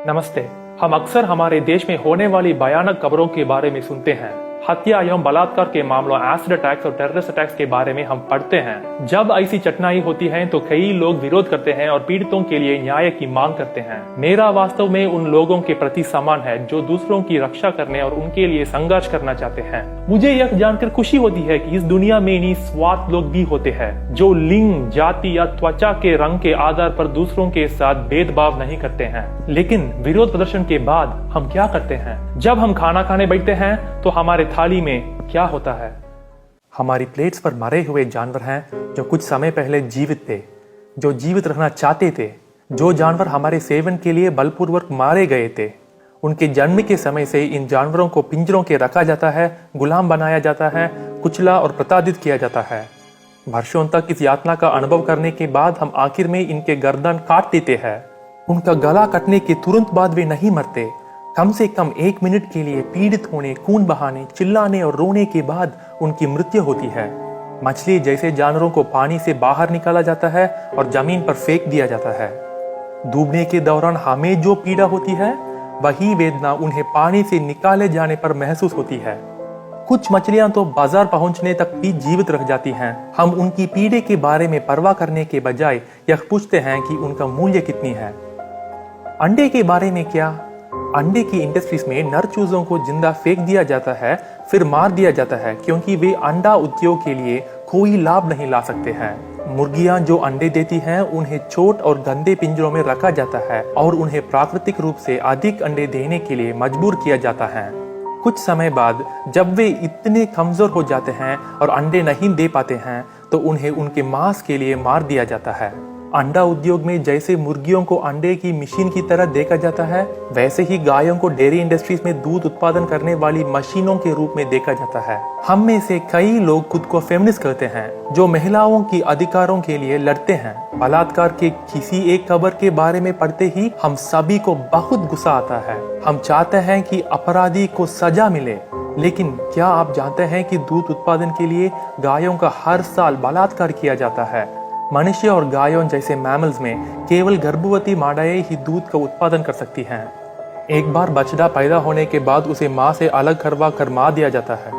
नमस्ते। हम अक्सर हमारे देश में होने वाली भयानक खबरों के बारे में सुनते हैं। हत्या एवं बलात्कार के मामलों, एसिड अटैक्स और टेररिस्ट अटैक्स के बारे में हम पढ़ते हैं। जब ऐसी घटनाएं होती हैं तो कई लोग विरोध करते हैं और पीड़ितों के लिए न्याय की मांग करते हैं। मेरा वास्तव में उन लोगों के प्रति सम्मान है जो दूसरों की रक्षा करने और उनके लिए संघर्ष करना चाहते हैं। मुझे यह जानकर खुशी होती है कि इस दुनिया में निस्वार्थ लोग भी होते हैं जो लिंग, जाति या त्वचा के रंग के आधार पर दूसरों के साथ भेदभाव नहीं करते हैं। लेकिन विरोध प्रदर्शन के बाद हम क्या करते हैं? जब हम खाना खाने बैठते हैं तो हमारे थाली में क्या होता है? हमारी प्लेट्स पर मरे हुए जानवर हैं जो कुछ समय पहले जीवित थे, जो जीवित रहना चाहते थे, जो जानवर हमारे सेवन के लिए बलपूर्वक मारे गए थे। उनके जन्म के समय से इन जानवरों को पिंजरों के रखा जाता है, गुलाम बनाया जाता है, कुचला और प्रताड़ित किया जाता है। वर्षों तक इस यातना का अनुभव करने के बाद हम आखिर में इनके गर्दन काट देते हैं। उनका गला कटने के तुरंत बाद वे नहीं मरते। कम से कम 1 मिनट के लिए पीड़ित होने, खून बहाने, चिल्लाने और रोने के बाद उनकी मृत्यु होती है। मछली जैसे जानवरों को पानी से बाहर निकाला जाता है और जमीन पर फेंक दिया जाता है। डूबने के दौरान हमें जो पीड़ा होती है वही वेदना उन्हें पानी से निकाले जाने पर महसूस होती है। कुछ मछलियां तो बाजार पहुंचने तक भी जीवित रह जाती हैं। हम उनकी पीड़े के बारे में परवाह करने के बजाय यह पूछते हैं कि उनका मूल्य कितनी है। अंडे के बारे में क्या? अंडे की इंडस्ट्रीज में नर चूजों को जिंदा फेंक दिया जाता है, फिर मार दिया जाता है क्योंकि वे अंडा उद्योग के लिए कोई लाभ नहीं ला सकते हैं। मुर्गियां जो अंडे देती हैं उन्हें छोट और गंदे पिंजरों में रखा जाता है और उन्हें प्राकृतिक रूप से अधिक अंडे देने के लिए मजबूर किया जाता है। कुछ समय बाद जब वे इतने कमजोर हो जाते हैं और अंडे नहीं दे पाते हैं तो उन्हें उनके मांस के लिए मार दिया जाता है। अंडा उद्योग में जैसे मुर्गियों को अंडे की मशीन की तरह देखा जाता है, वैसे ही गायों को डेयरी इंडस्ट्रीज में दूध उत्पादन करने वाली मशीनों के रूप में देखा जाता है। हम में से कई लोग खुद को फेमिनिस्ट कहते हैं जो महिलाओं की अधिकारों के लिए लड़ते हैं। बलात्कार के किसी एक खबर के बारे में पढ़ते ही हम सभी को बहुत गुस्सा आता है। हम चाहते हैं कि अपराधी को सजा मिले, लेकिन क्या आप जानते हैं कि दूध उत्पादन के लिए गायों का हर साल बलात्कार किया जाता है? मनुष्य और गायों जैसे मैमल्स में केवल गर्भवती मादाएं ही दूध का उत्पादन कर सकती हैं। एक बार बछड़ा पैदा होने के बाद उसे मां से अलग करवा कर मार दिया जाता है।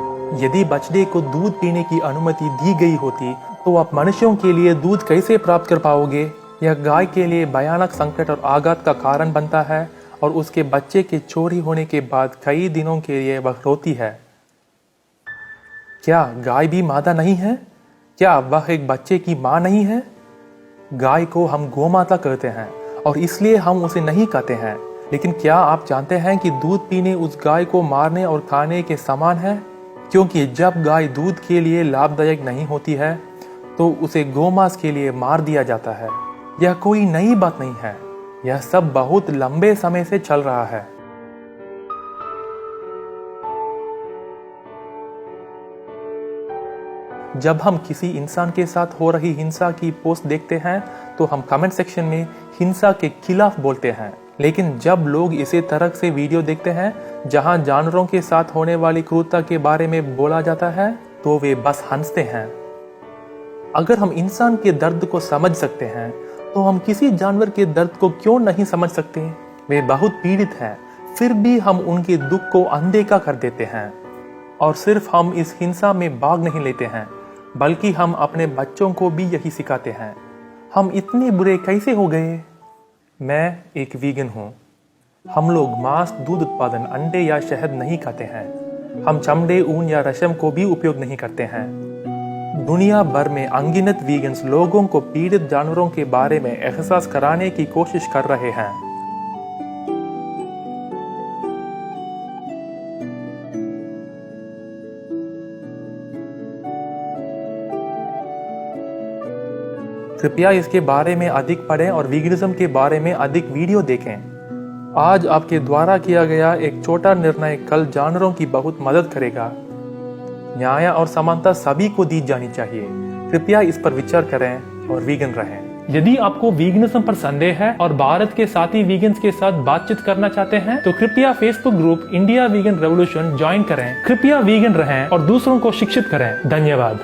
यदि बछड़े को दूध पीने की अनुमति दी गई होती तो आप मनुष्यों के लिए दूध कैसे प्राप्त कर पाओगे? यह गाय के लिए भयानक संकट और आघात का कारण बनता है और उसके बच्चे के चोरी होने के बाद कई दिनों के लिए वह रोती है। क्या गाय भी मादा नहीं है? क्या वह एक बच्चे की मां नहीं है? गाय को हम गोमाता कहते हैं और इसलिए हम उसे नहीं कहते हैं। लेकिन क्या आप जानते हैं कि दूध पीने उस गाय को मारने और खाने के समान है? क्योंकि जब गाय दूध के लिए लाभदायक नहीं होती है तो उसे गोमांस के लिए मार दिया जाता है। यह कोई नई बात नहीं है, यह सब बहुत लंबे समय से चल रहा है। जब हम किसी इंसान के साथ हो रही हिंसा की पोस्ट देखते हैं तो हम कमेंट सेक्शन में हिंसा के खिलाफ बोलते हैं। लेकिन जब लोग इसी तरह से वीडियो देखते हैं जहां जानवरों के साथ होने वाली क्रूरता के बारे में बोला जाता है तो वे बस हंसते हैं। अगर हम इंसान के दर्द को समझ सकते हैं तो हम किसी जानवर के दर्द को क्यों नहीं समझ सकते? वे बहुत पीड़ित हैं, फिर भी हम उनके दुख को अनदेखा कर देते हैं। और सिर्फ हम इस हिंसा में भाग नहीं लेते हैं बल्कि हम अपने बच्चों को भी यही सिखाते हैं। हम इतने बुरे कैसे हो गए? मैं एक वीगन हूँ। हम लोग मांस, दूध उत्पादन, अंडे या शहद नहीं खाते हैं। हम चमड़े, ऊन या रेशम को भी उपयोग नहीं करते हैं। दुनिया भर में अनगिनत वीगन्स लोगों को पीड़ित जानवरों के बारे में एहसास कराने की कोशिश कर रहे हैं। कृपया इसके बारे में अधिक पढ़ें और वीगनिज्म के बारे में अधिक वीडियो देखें। आज आपके द्वारा किया गया एक छोटा निर्णय कल जानवरों की बहुत मदद करेगा। न्याय और समानता सभी को दी जानी चाहिए। कृपया इस पर विचार करें और वीगन रहें। यदि आपको वीगनिज्म पर संदेह है और भारत के साथी वीगन्स के साथ बातचीत करना चाहते हैं तो कृपया Facebook group India vegan revolution join करें। कृपया वीगन रहें और दूसरों को शिक्षित करें। धन्यवाद।